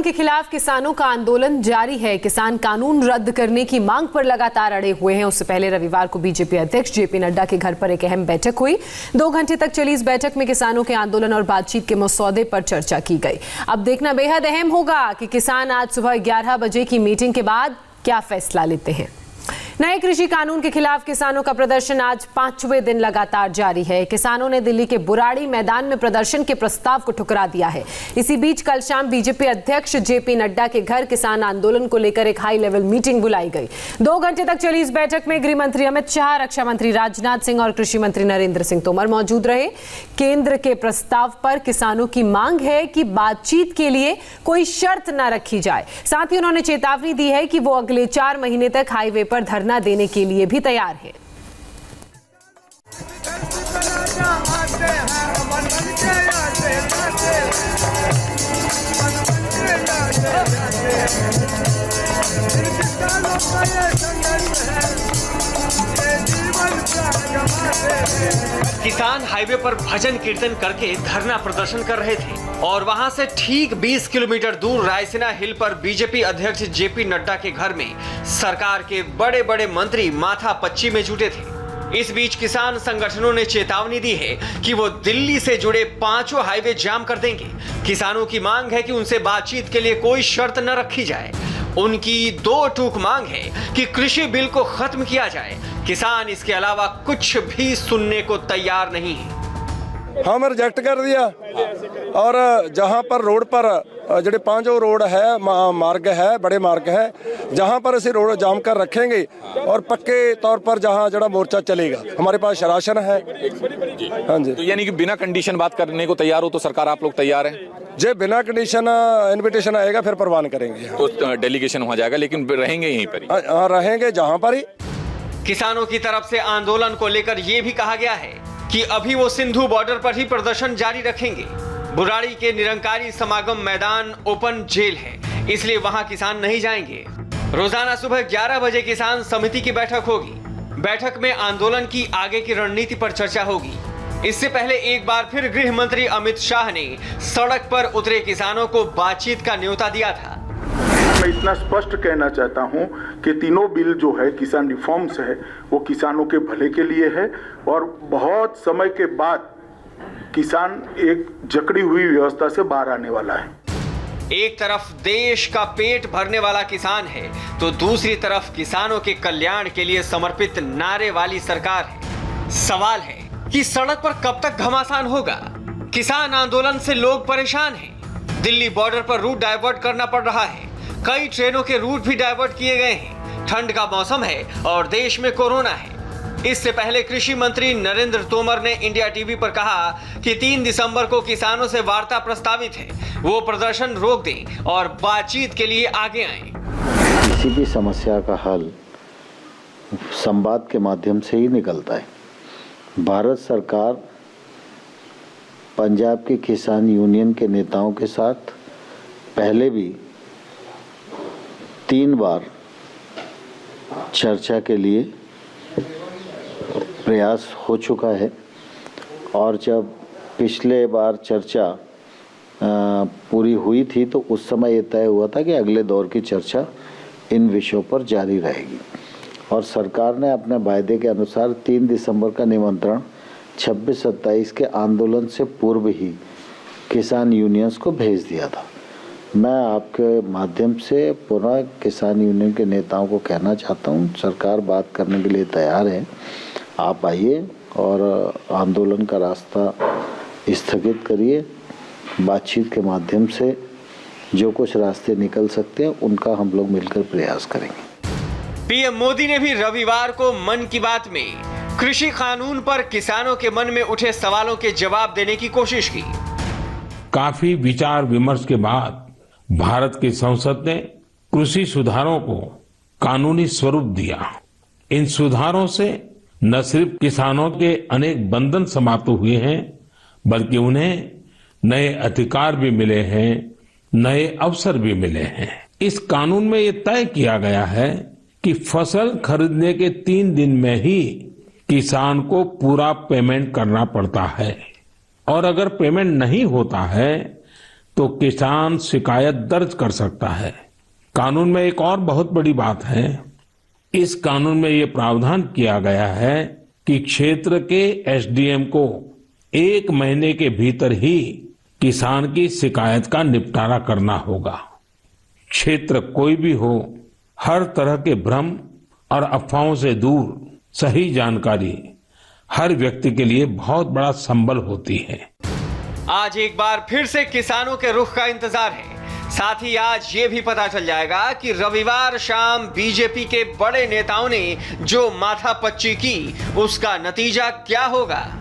कानून के खिलाफ किसानों का आंदोलन जारी है। किसान कानून रद्द करने की मांग पर लगातार अड़े हुए हैं। उससे पहले रविवार को बीजेपी अध्यक्ष जेपी नड्डा के घर पर एक अहम बैठक हुई। 2 घंटे तक चली इस बैठक में किसानों के आंदोलन और बातचीत के मसौदे पर चर्चा की गई। अब देखना बेहद अहम होगा कि किसान आज सुबह 11 बजे की मीटिंग के बाद क्या फैसला लेते हैं। नए कृषि कानून के खिलाफ किसानों का प्रदर्शन आज 5वें दिन लगातार जारी है। किसानों ने दिल्ली के बुराड़ी मैदान में प्रदर्शन के प्रस्ताव को ठुकरा दिया है। इसी बीच कल शाम बीजेपी अध्यक्ष जेपी नड्डा के घर किसान आंदोलन को लेकर एक हाई लेवल मीटिंग बुलाई गई। 2 घंटे तक चली इस बैठक में गृह मंत्री अमित शाह, रक्षा मंत्री राजनाथ सिंह और कृषि मंत्री नरेंद्र सिंह तोमर मौजूद रहे। केंद्र के प्रस्ताव पर किसानों की मांग है कि बातचीत के लिए कोई शर्त न रखी जाए। साथ ही उन्होंने चेतावनी दी है कि वो अगले 4 महीने तक हाईवे पर धरना देने के लिए भी तैयार है। किसान हाईवे पर भजन कीर्तन करके धरना प्रदर्शन कर रहे थे और वहां से ठीक 20 किलोमीटर दूर रायसीना हिल पर बीजेपी अध्यक्ष जेपी नड्डा के घर में सरकार के बड़े बड़े मंत्री माथा पच्ची में जुटे थे। इस बीच किसान संगठनों ने चेतावनी दी है कि वो दिल्ली से जुड़े 5 हाईवे जाम कर देंगे। किसानों की मांग है कि उनसे बातचीत के लिए कोई शर्त न रखी जाए। उनकी 2 टूक मांग है कि कृषि बिल को खत्म किया जाए। किसान इसके अलावा कुछ भी सुनने को तैयार नहीं है। हम रिजेक्ट कर दिया और जहां पर रोड पर जो 5 रोड है मार्ग है, बड़े मार्ग है, जहां पर ਅਸੀਂ रोड जाम कर रखेंगे और पक्के तौर पर जहां जड़ा मोर्चा चलेगा। हमारे पास राशन है। हाँ जी, तो यानी कि बिना कंडीशन बात करने को तैयार हो तो सरकार आप लोग तैयार हैं? जे बिना कंडीशन इनविटेशन आएगा फिर परवान करेंगे। तो डेलीगेशन हो जाएगा लेकिन रहेंगे यहीं पर ही? रहेंगे जहां पर ही। किसानों की तरफ से आंदोलन को लेकर यह भी कहा गया है कि अभी वो सिंधु बॉर्डर पर ही प्रदर्शन जारी रखेंगे। बुराड़ी के निरंकारी समागम मैदान ओपन जेल है, इसलिए वहां किसान नहीं जाएंगे। रोजाना सुबह 11 बजे किसान समिति की बैठक होगी। बैठक में आंदोलन की आगे की रणनीति पर चर्चा होगी। इससे पहले एक बार फिर गृह मंत्री अमित शाह ने सड़क पर उतरे किसानों को बातचीत का न्योता दिया था। मैं इतना स्पष्ट कहना चाहता हूं कि तीनों बिल जो है किसान रिफॉर्म्स है वो किसानों के भले के लिए है और बहुत समय के बाद किसान एक जकड़ी हुई व्यवस्था से बाहर आने वाला है। एक तरफ देश का पेट भरने वाला किसान है तो दूसरी तरफ किसानों के कल्याण के लिए समर्पित नारे वाली सरकार है। सवाल है कि सड़क पर कब तक घमासान होगा। किसान आंदोलन से लोग परेशान हैं। दिल्ली बॉर्डर पर रूट डाइवर्ट करना पड़ रहा है। कई ट्रेनों के रूट भी डाइवर्ट किए गए हैं। ठंड का मौसम है और देश में कोरोना है। इससे पहले कृषि मंत्री नरेंद्र तोमर ने इंडिया टीवी पर कहा कि 3 दिसंबर को किसानों से वार्ता प्रस्तावित है। वो प्रदर्शन रोक दें और बातचीत के लिए आगे आएं। किसी भी समस्या का हल संवाद के माध्यम से ही निकलता है। भारत सरकार पंजाब के किसान यूनियन के नेताओं के साथ पहले भी 3 बार चर्चा के लिए प्रयास हो चुका है और जब पिछले बार चर्चा पूरी हुई थी तो उस समय ये तय हुआ था कि अगले दौर की चर्चा इन विषयों पर जारी रहेगी और सरकार ने अपने वायदे के अनुसार 3 दिसंबर का निमंत्रण 26-27 के आंदोलन से पूर्व ही किसान यूनियंस को भेज दिया था। मैं आपके माध्यम से पुनः किसान यूनियन के नेताओं को कहना चाहता हूं, सरकार बात करने के लिए तैयार है। आप आइए और आंदोलन का रास्ता स्थगित करिए। बातचीत के माध्यम से जो कुछ रास्ते निकल सकते हैं उनका हम लोग मिलकर प्रयास करेंगे। पीएम मोदी ने भी रविवार को मन की बात में कृषि कानून पर किसानों के मन में उठे सवालों के जवाब देने की कोशिश की। काफी विचार विमर्श के बाद भारत की संसद ने कृषि सुधारों को कानूनी स्वरूप दिया। इन सुधारों से न सिर्फ किसानों के अनेक बंधन समाप्त हुए हैं बल्कि उन्हें नए अधिकार भी मिले हैं, नए अवसर भी मिले हैं। इस कानून में ये तय किया गया है कि फसल खरीदने के 3 दिन में ही किसान को पूरा पेमेंट करना पड़ता है और अगर पेमेंट नहीं होता है तो किसान शिकायत दर्ज कर सकता है। कानून में एक और बहुत बड़ी बात है, इस कानून में ये प्रावधान किया गया है कि क्षेत्र के एसडीएम को 1 महीने के भीतर ही किसान की शिकायत का निपटारा करना होगा। क्षेत्र कोई भी हो, हर तरह के भ्रम और अफवाहों से दूर सही जानकारी हर व्यक्ति के लिए बहुत बड़ा संबल होती है। आज एक बार फिर से किसानों के रुख का इंतजार है। साथ ही आज ये भी पता चल जाएगा कि रविवार शाम बीजेपी के बड़े नेताओं ने जो माथापच्ची की, उसका नतीजा क्या होगा।